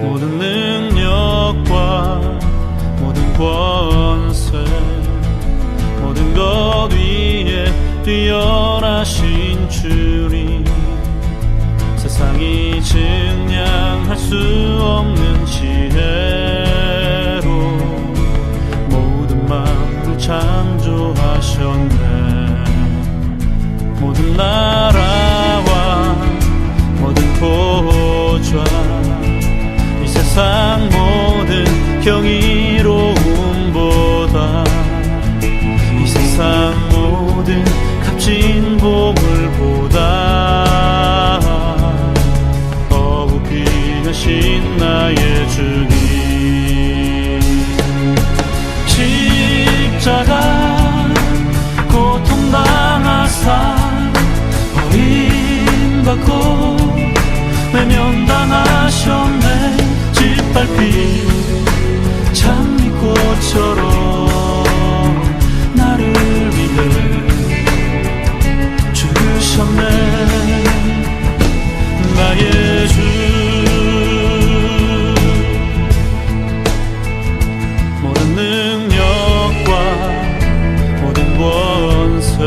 모든 능력과 모든 권세, 모든 것 위에 뛰어나신 주님, 세상이 증량할 수 없는 지혜로 모든 만물을 창조하셨네. 모든 나라와 모든 보좌, 이 세상 모든 경이로움보다 이 세상 모든 값진 보물보다 더욱 귀하신 나의 주님. 십자가 고통당하사 버림받고 외면당하셨네. 짓밟힌 장미꽃처럼 나를 위해 죽으셨네. 나의 주, 모든 능력과 모든 권세,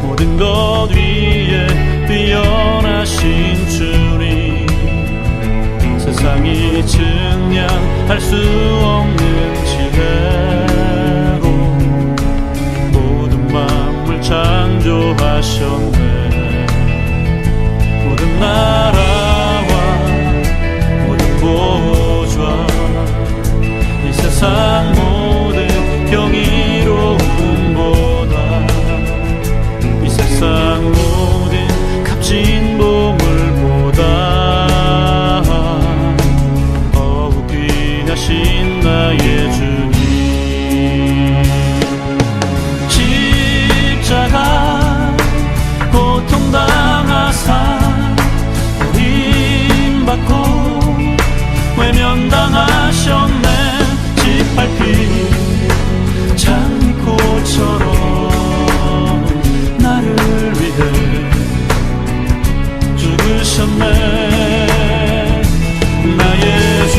모든 것 위에 뛰어나신 주님, 세상이 증량할 수 없는 지혜로 모든 만물 창조하셨네. 모든 나라와 모든 보좌, 이 세상 모든 경이로움보다 이 세상 모든 값진 보물보다 더욱 귀하신 나의 주님. 십자가 고통당하사 버림받고 외면당하셨네. 짓밟힌 장미꽃처럼 나를 위해 죽으셨네. 나의 주,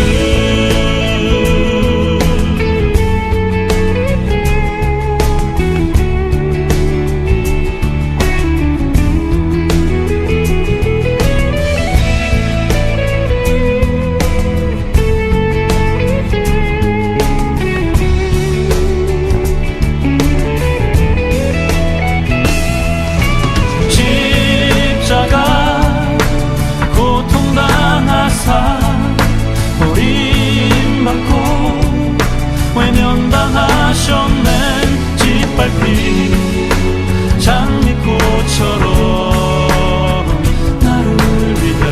외면당하셨네. 짓밟힌 장미꽃처럼 나를 위해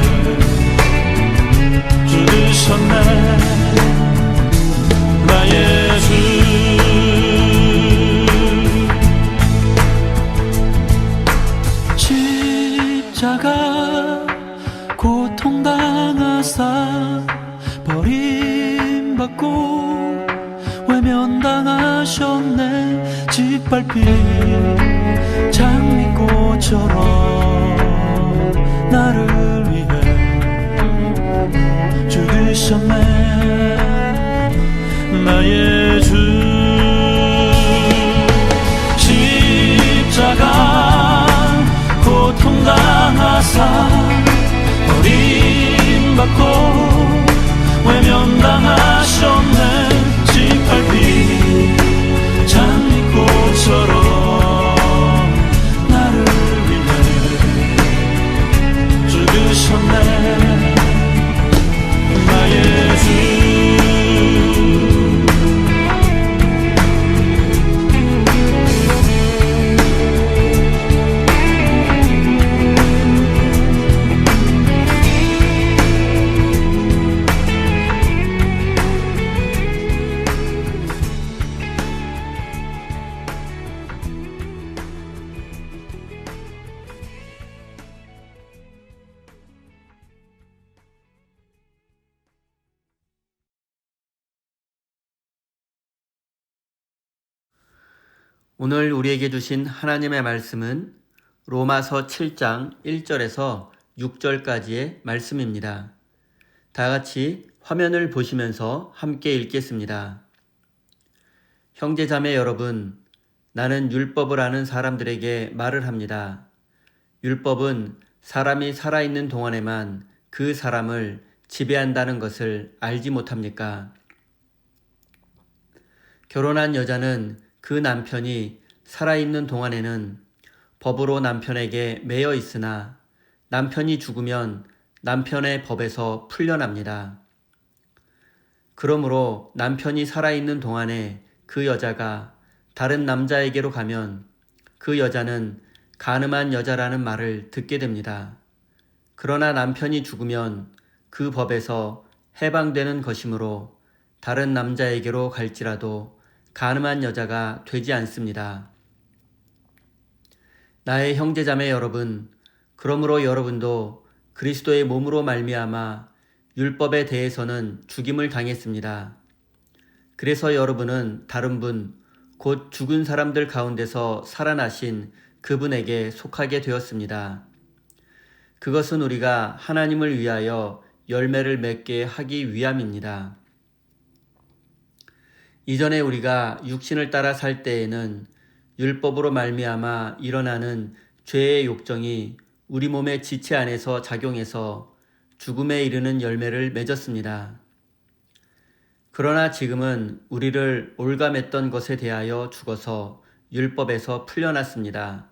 죽으셨네. 나의 주, 십자가 고통당하사 버림받고 외면당하셨네. 짓밟힌 장미꽃처럼 나를 위해 죽으셨네. 나의 주, 십자가 고통당하사 버림받고 외면당하셨네. 짓밟힌 장미꽃처럼 나를 위해 죽으셨네. 나의 주, 오늘 우리에게 주신 하나님의 말씀은 로마서 7장 1절에서 6절까지의 말씀입니다. 다 같이 화면을 보시면서 함께 읽겠습니다. 형제자매 여러분, 나는 율법을 아는 사람들에게 말을 합니다. 율법은 사람이 살아있는 동안에만 그 사람을 지배한다는 것을 알지 못합니까? 결혼한 여자는 그 남편이 살아있는 동안에는 법으로 남편에게 매여 있으나 남편이 죽으면 남편의 법에서 풀려납니다. 그러므로 남편이 살아있는 동안에 그 여자가 다른 남자에게로 가면 그 여자는 간음한 여자라는 말을 듣게 됩니다. 그러나 남편이 죽으면 그 법에서 해방되는 것이므로 다른 남자에게로 갈지라도 간음한 여자가 되지 않습니다. 나의 형제자매 여러분, 그러므로 여러분도 그리스도의 몸으로 말미암아 율법에 대해서는 죽임을 당했습니다. 그래서 여러분은 다른 분, 곧 죽은 사람들 가운데서 살아나신 그분에게 속하게 되었습니다. 그것은 우리가 하나님을 위하여 열매를 맺게 하기 위함입니다. 이전에 우리가 육신을 따라 살 때에는 율법으로 말미암아 일어나는 죄의 욕정이 우리 몸의 지체 안에서 작용해서 죽음에 이르는 열매를 맺었습니다. 그러나 지금은 우리를 올감했던 것에 대하여 죽어서 율법에서 풀려났습니다.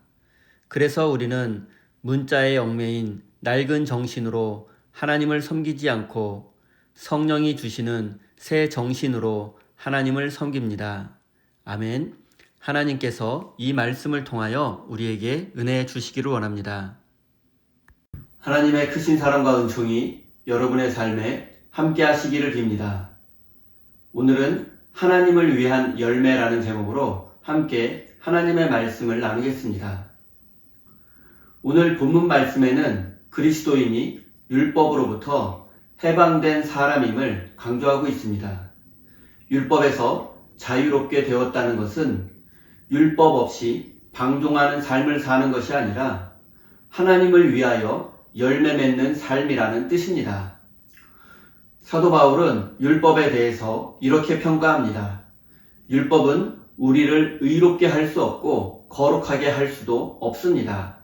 그래서 우리는 문자의 얽매인 낡은 정신으로 하나님을 섬기지 않고 성령이 주시는 새 정신으로 하나님을 섬깁니다. 아멘. 하나님께서 이 말씀을 통하여 우리에게 은혜 주시기를 원합니다. 하나님의 크신 사랑과 은총이 여러분의 삶에 함께 하시기를 빕니다. 오늘은 하나님을 위한 열매라는 제목으로 함께 하나님의 말씀을 나누겠습니다. 오늘 본문 말씀에는 그리스도인이 율법으로부터 해방된 사람임을 강조하고 있습니다. 율법에서 자유롭게 되었다는 것은 율법 없이 방종하는 삶을 사는 것이 아니라 하나님을 위하여 열매 맺는 삶이라는 뜻입니다. 사도 바울은 율법에 대해서 이렇게 평가합니다. 율법은 우리를 의롭게 할 수 없고 거룩하게 할 수도 없습니다.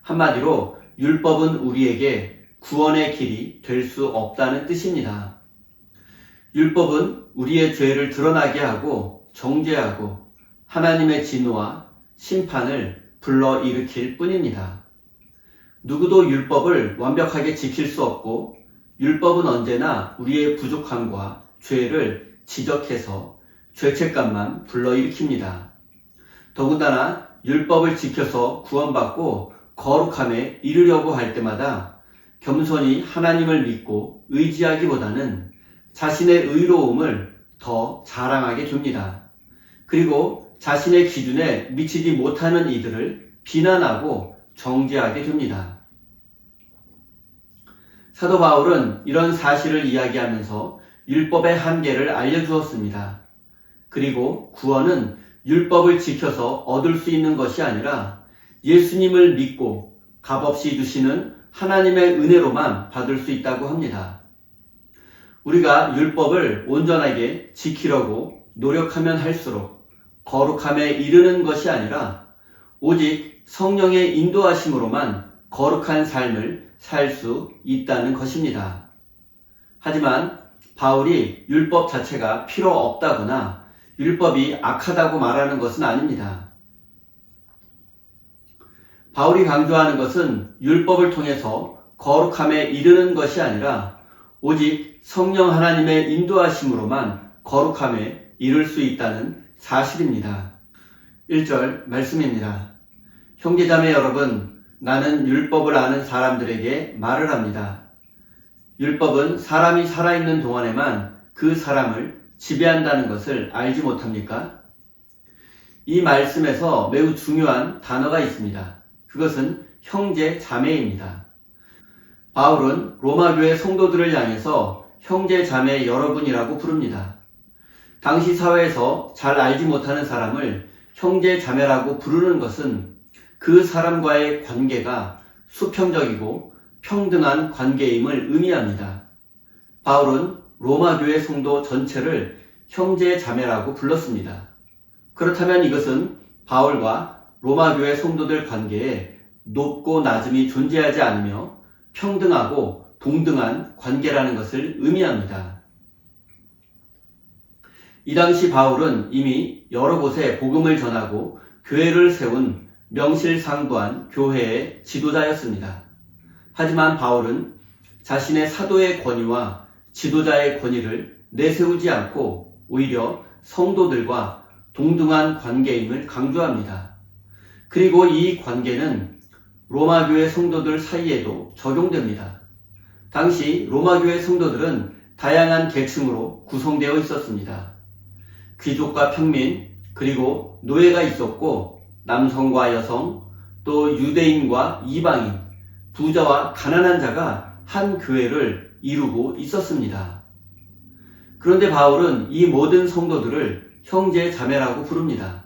한마디로 율법은 우리에게 구원의 길이 될 수 없다는 뜻입니다. 율법은 우리의 죄를 드러나게 하고 정죄하고 하나님의 진노와 심판을 불러일으킬 뿐입니다. 누구도 율법을 완벽하게 지킬 수 없고 율법은 언제나 우리의 부족함과 죄를 지적해서 죄책감만 불러일으킵니다. 더군다나 율법을 지켜서 구원받고 거룩함에 이르려고 할 때마다 겸손히 하나님을 믿고 의지하기보다는 자신의 의로움을 더 자랑하게 됩니다. 그리고 자신의 기준에 미치지 못하는 이들을 비난하고 정죄하게 됩니다. 사도 바울은 이런 사실을 이야기하면서 율법의 한계를 알려주었습니다. 그리고 구원은 율법을 지켜서 얻을 수 있는 것이 아니라 예수님을 믿고 값없이 주시는 하나님의 은혜로만 받을 수 있다고 합니다. 우리가 율법을 온전하게 지키려고 노력하면 할수록 거룩함에 이르는 것이 아니라 오직 성령의 인도하심으로만 거룩한 삶을 살 수 있다는 것입니다. 하지만 바울이 율법 자체가 필요 없다거나 율법이 악하다고 말하는 것은 아닙니다. 바울이 강조하는 것은 율법을 통해서 거룩함에 이르는 것이 아니라 오직 성령 하나님의 인도하심으로만 거룩함에 이를 수 있다는 사실입니다. 1절 말씀입니다. 형제자매 여러분, 나는 율법을 아는 사람들에게 말을 합니다. 율법은 사람이 살아있는 동안에만 그 사람을 지배한다는 것을 알지 못합니까? 이 말씀에서 매우 중요한 단어가 있습니다. 그것은 형제 자매입니다. 바울은 로마교회 성도들을 향해서 형제 자매 여러분이라고 부릅니다. 당시 사회에서 잘 알지 못하는 사람을 형제 자매라고 부르는 것은 그 사람과의 관계가 수평적이고 평등한 관계임을 의미합니다. 바울은 로마 교회 성도 전체를 형제 자매라고 불렀습니다. 그렇다면 이것은 바울과 로마 교회 성도들 관계에 높고 낮음이 존재하지 않으며 평등하고 동등한 관계라는 것을 의미합니다. 이 당시 바울은 이미 여러 곳에 복음을 전하고 교회를 세운 명실상부한 교회의 지도자였습니다. 하지만 바울은 자신의 사도의 권위와 지도자의 권위를 내세우지 않고 오히려 성도들과 동등한 관계임을 강조합니다. 그리고 이 관계는 로마 교회 성도들 사이에도 적용됩니다. 당시 로마 교회 성도들은 다양한 계층으로 구성되어 있었습니다. 귀족과 평민, 그리고 노예가 있었고 남성과 여성, 또 유대인과 이방인, 부자와 가난한 자가 한 교회를 이루고 있었습니다. 그런데 바울은 이 모든 성도들을 형제 자매라고 부릅니다.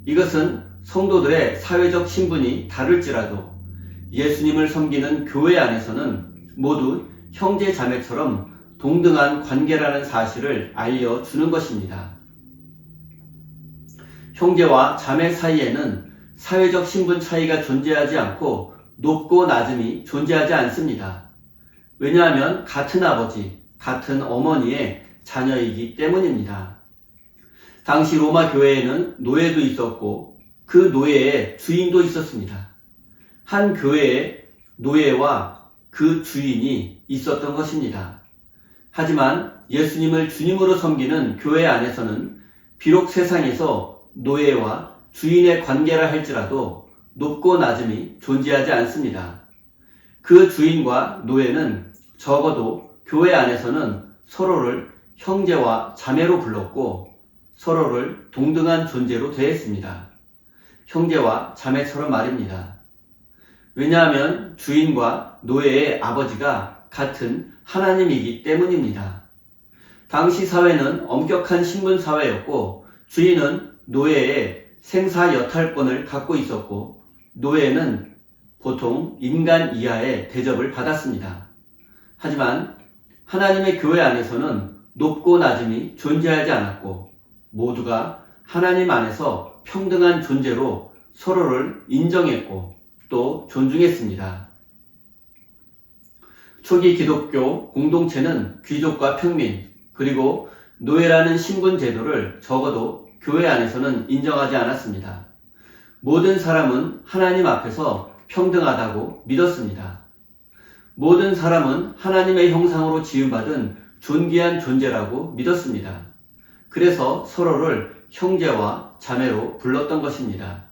이것은 성도들의 사회적 신분이 다를지라도 예수님을 섬기는 교회 안에서는 모두 형제 자매처럼 동등한 관계라는 사실을 알려주는 것입니다. 형제와 자매 사이에는 사회적 신분 차이가 존재하지 않고 높고 낮음이 존재하지 않습니다. 왜냐하면 같은 아버지, 같은 어머니의 자녀이기 때문입니다. 당시 로마 교회에는 노예도 있었고 그 노예의 주인도 있었습니다. 한 교회에 노예와 그 주인이 있었던 것입니다. 하지만 예수님을 주님으로 섬기는 교회 안에서는 비록 세상에서 노예와 주인의 관계라 할지라도 높고 낮음이 존재하지 않습니다. 그 주인과 노예는 적어도 교회 안에서는 서로를 형제와 자매로 불렀고 서로를 동등한 존재로 대했습니다. 형제와 자매처럼 말입니다. 왜냐하면 주인과 노예의 아버지가 같은 하나님이기 때문입니다. 당시 사회는 엄격한 신분 사회였고 주인은 노예의 생사 여탈권을 갖고 있었고 노예는 보통 인간 이하의 대접을 받았습니다. 하지만 하나님의 교회 안에서는 높고 낮음이 존재하지 않았고 모두가 하나님 안에서 평등한 존재로 서로를 인정했고 또 존중했습니다. 초기 기독교 공동체는 귀족과 평민 그리고 노예라는 신분 제도를 적어도 교회 안에서는 인정하지 않았습니다. 모든 사람은 하나님 앞에서 평등하다고 믿었습니다. 모든 사람은 하나님의 형상으로 지음받은 존귀한 존재라고 믿었습니다. 그래서 서로를 형제와 자매로 불렀던 것입니다.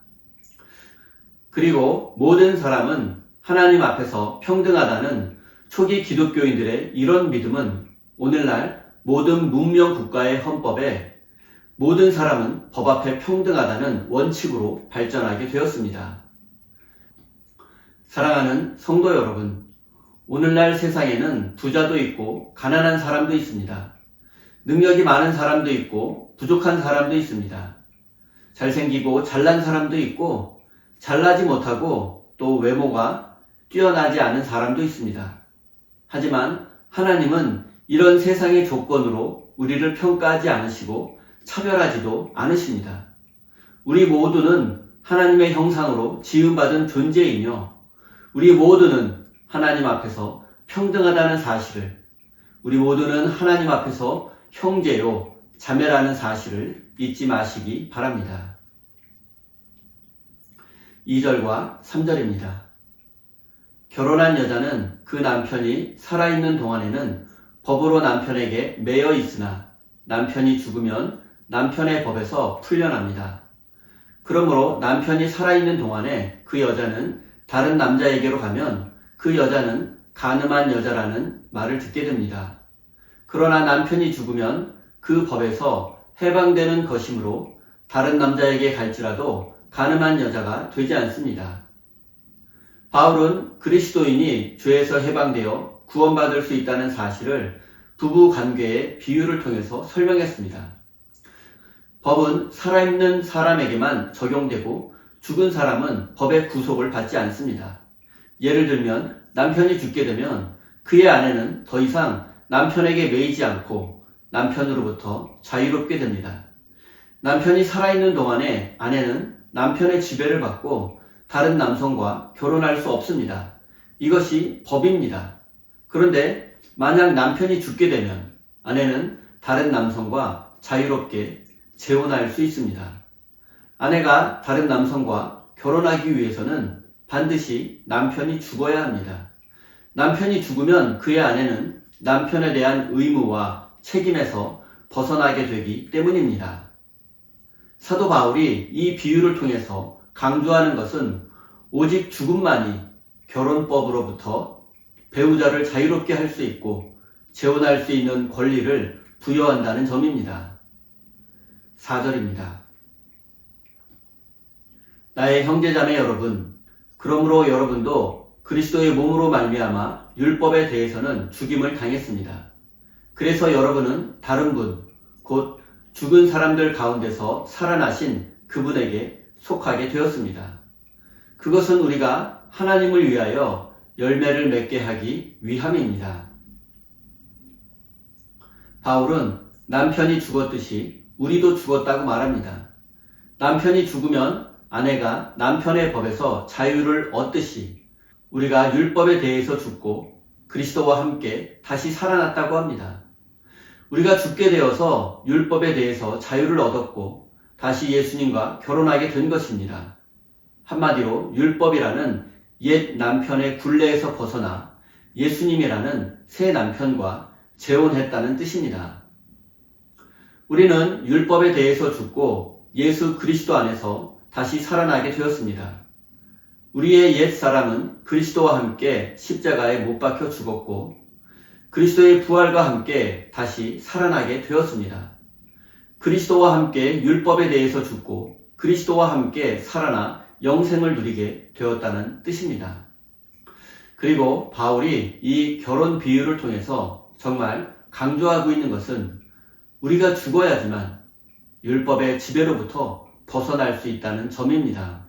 그리고 모든 사람은 하나님 앞에서 평등하다는 초기 기독교인들의 이런 믿음은 오늘날 모든 문명 국가의 헌법에 모든 사람은 법 앞에 평등하다는 원칙으로 발전하게 되었습니다. 사랑하는 성도 여러분, 오늘날 세상에는 부자도 있고 가난한 사람도 있습니다. 능력이 많은 사람도 있고 부족한 사람도 있습니다. 잘생기고 잘난 사람도 있고 잘나지 못하고 또 외모가 뛰어나지 않은 사람도 있습니다. 하지만 하나님은 이런 세상의 조건으로 우리를 평가하지 않으시고 차별하지도 않으십니다. 우리 모두는 하나님의 형상으로 지음받은 존재이며 우리 모두는 하나님 앞에서 평등하다는 사실을, 우리 모두는 하나님 앞에서 형제요 자매라는 사실을 잊지 마시기 바랍니다. 2절과 3절입니다. 결혼한 여자는 그 남편이 살아있는 동안에는 법으로 남편에게 매여 있으나 남편이 죽으면 남편의 법에서 풀려납니다. 그러므로 남편이 살아있는 동안에 그 여자는 다른 남자에게로 가면 그 여자는 간음한 여자라는 말을 듣게 됩니다. 그러나 남편이 죽으면 그 법에서 해방되는 것이므로 다른 남자에게 갈지라도 간음한 여자가 되지 않습니다. 바울은 그리스도인이 죄에서 해방되어 구원받을 수 있다는 사실을 부부 관계의 비유를 통해서 설명했습니다. 법은 살아있는 사람에게만 적용되고 죽은 사람은 법의 구속을 받지 않습니다. 예를 들면 남편이 죽게 되면 그의 아내는 더 이상 남편에게 매이지 않고 남편으로부터 자유롭게 됩니다. 남편이 살아있는 동안에 아내는 남편의 지배를 받고 다른 남성과 결혼할 수 없습니다. 이것이 법입니다. 그런데 만약 남편이 죽게 되면 아내는 다른 남성과 자유롭게 재혼할 수 있습니다. 아내가 다른 남성과 결혼하기 위해서는 반드시 남편이 죽어야 합니다. 남편이 죽으면 그의 아내는 남편에 대한 의무와 책임에서 벗어나게 되기 때문입니다. 사도 바울이 이 비유를 통해서 강조하는 것은 오직 죽음만이 결혼법으로부터 배우자를 자유롭게 할 수 있고 재혼할 수 있는 권리를 부여한다는 점입니다. 4절입니다. 나의 형제자매 여러분, 그러므로 여러분도 그리스도의 몸으로 말미암아 율법에 대해서는 죽임을 당했습니다. 그래서 여러분은 다른 분, 곧 죽은 사람들 가운데서 살아나신 그분에게 속하게 되었습니다. 그것은 우리가 하나님을 위하여 열매를 맺게 하기 위함입니다. 바울은 남편이 죽었듯이 우리도 죽었다고 말합니다. 남편이 죽으면 아내가 남편의 법에서 자유를 얻듯이 우리가 율법에 대해서 죽고 그리스도와 함께 다시 살아났다고 합니다. 우리가 죽게 되어서 율법에 대해서 자유를 얻었고 다시 예수님과 결혼하게 된 것입니다. 한마디로 율법이라는 옛 남편의 굴레에서 벗어나 예수님이라는 새 남편과 재혼했다는 뜻입니다. 우리는 율법에 대해서 죽고 예수 그리스도 안에서 다시 살아나게 되었습니다. 우리의 옛 사람은 그리스도와 함께 십자가에 못 박혀 죽었고 그리스도의 부활과 함께 다시 살아나게 되었습니다. 그리스도와 함께 율법에 대해서 죽고 그리스도와 함께 살아나 영생을 누리게 되었다는 뜻입니다. 그리고 바울이 이 결혼 비유를 통해서 정말 강조하고 있는 것은 우리가 죽어야지만 율법의 지배로부터 벗어날 수 있다는 점입니다.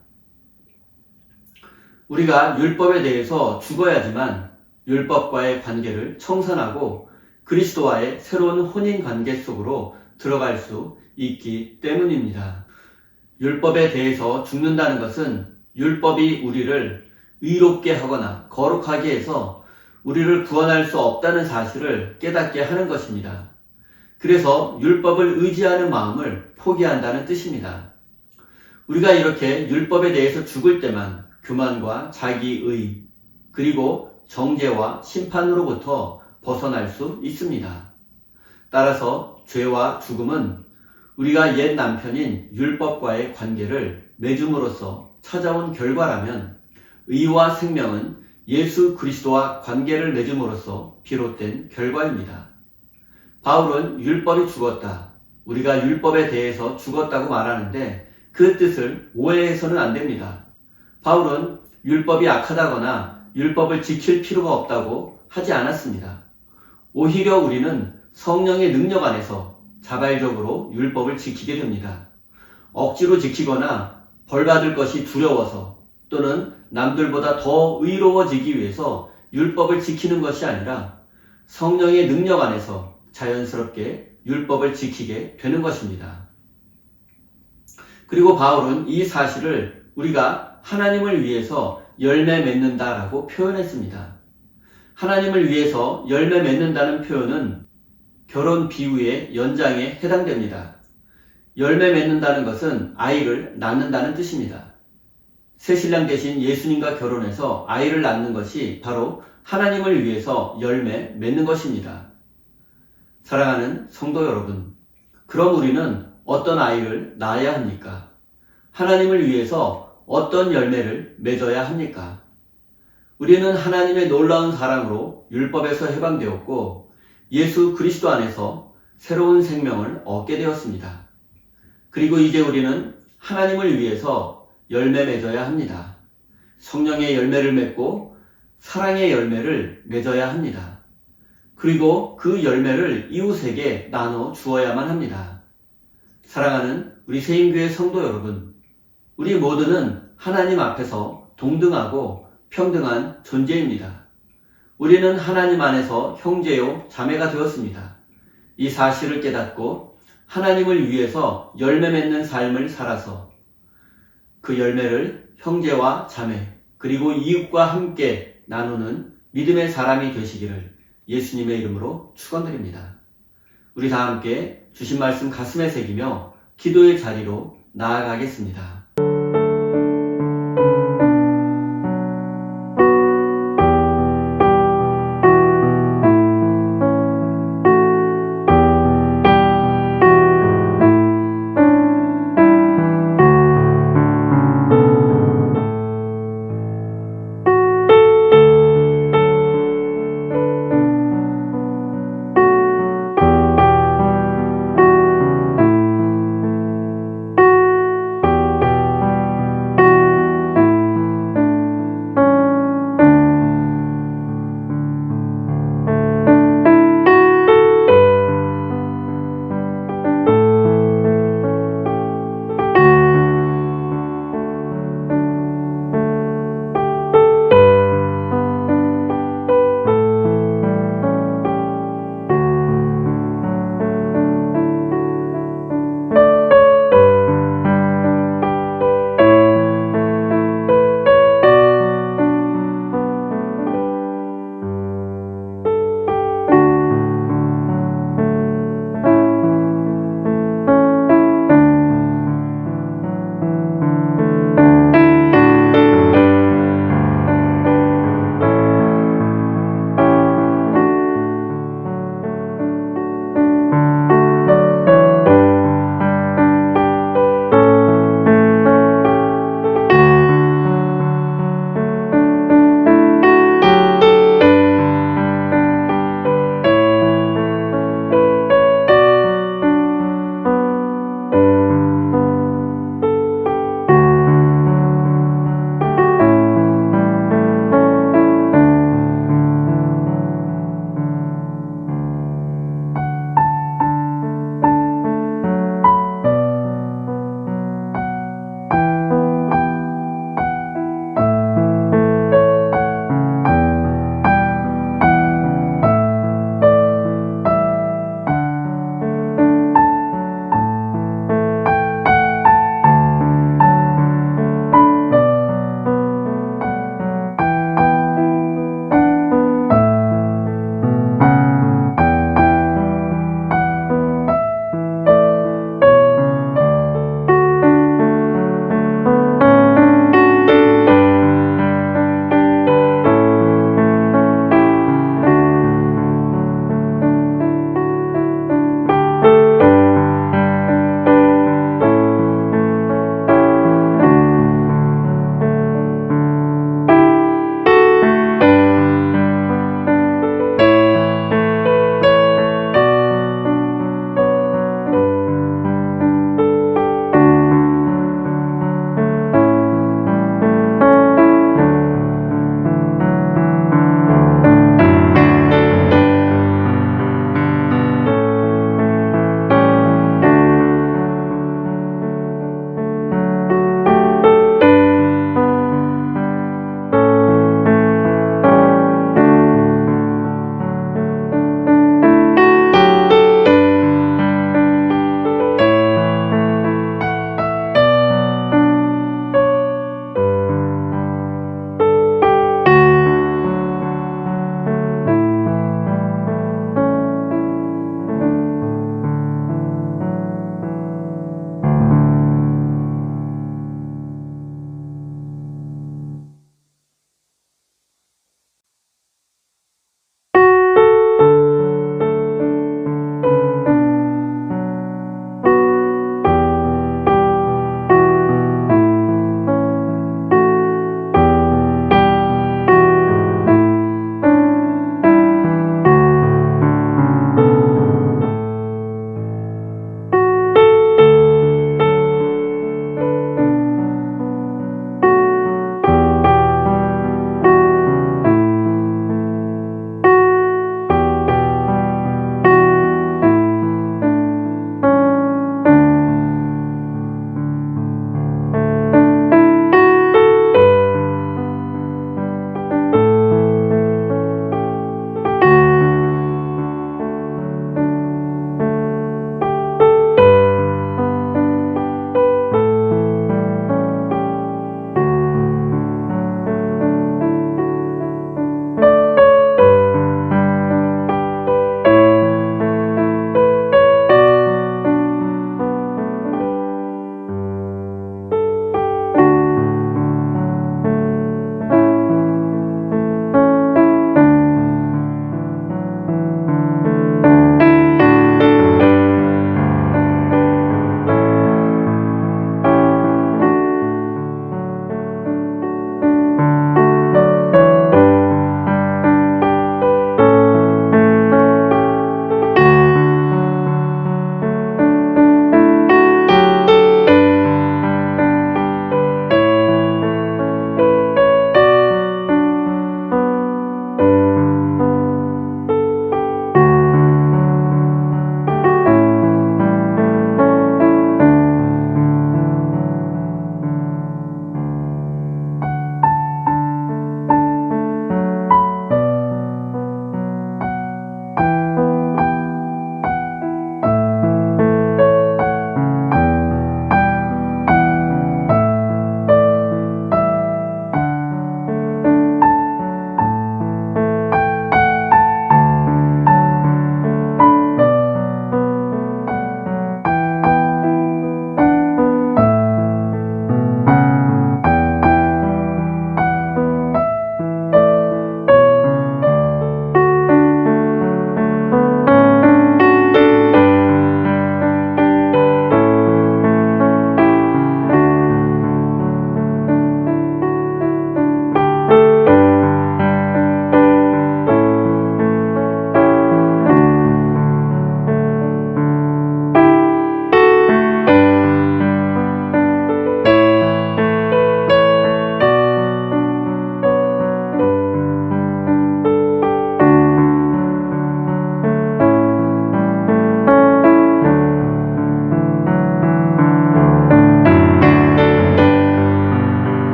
우리가 율법에 대해서 죽어야지만 율법과의 관계를 청산하고 그리스도와의 새로운 혼인 관계 속으로 들어갈 수 있기 때문입니다. 율법에 대해서 죽는다는 것은 율법이 우리를 의롭게 하거나 거룩하게 해서 우리를 구원할 수 없다는 사실을 깨닫게 하는 것입니다. 그래서 율법을 의지하는 마음을 포기한다는 뜻입니다. 우리가 이렇게 율법에 대해서 죽을 때만 교만과 자기의 그리고 정죄와 심판으로부터 벗어날 수 있습니다. 따라서 죄와 죽음은 우리가 옛 남편인 율법과의 관계를 맺음으로써 찾아온 결과라면 의와 생명은 예수 그리스도와 관계를 맺음으로써 비롯된 결과입니다. 바울은 율법이 죽었다, 우리가 율법에 대해서 죽었다고 말하는데 그 뜻을 오해해서는 안 됩니다. 바울은 율법이 악하다거나 율법을 지킬 필요가 없다고 하지 않았습니다. 오히려 우리는 성령의 능력 안에서 자발적으로 율법을 지키게 됩니다. 억지로 지키거나 벌받을 것이 두려워서 또는 남들보다 더 의로워지기 위해서 율법을 지키는 것이 아니라 성령의 능력 안에서 자연스럽게 율법을 지키게 되는 것입니다. 그리고 바울은 이 사실을 우리가 하나님을 위해서 열매 맺는다라고 표현했습니다. 하나님을 위해서 열매 맺는다는 표현은 결혼 비유의 연장에 해당됩니다. 열매 맺는다는 것은 아이를 낳는다는 뜻입니다. 새신랑 대신 예수님과 결혼해서 아이를 낳는 것이 바로 하나님을 위해서 열매 맺는 것입니다. 사랑하는 성도 여러분, 그럼 우리는 어떤 아이를 낳아야 합니까? 하나님을 위해서 어떤 열매를 맺어야 합니까? 우리는 하나님의 놀라운 사랑으로 율법에서 해방되었고 예수 그리스도 안에서 새로운 생명을 얻게 되었습니다. 그리고 이제 우리는 하나님을 위해서 열매 맺어야 합니다. 성령의 열매를 맺고 사랑의 열매를 맺어야 합니다. 그리고 그 열매를 이웃에게 나눠 주어야만 합니다. 사랑하는 우리 세인교회 성도 여러분, 우리 모두는 하나님 앞에서 동등하고 평등한 존재입니다. 우리는 하나님 안에서 형제요 자매가 되었습니다. 이 사실을 깨닫고 하나님을 위해서 열매 맺는 삶을 살아서 그 열매를 형제와 자매 그리고 이웃과 함께 나누는 믿음의 사람이 되시기를 예수님의 이름으로 축원드립니다. 우리 다 함께 주신 말씀 가슴에 새기며 기도의 자리로 나아가겠습니다.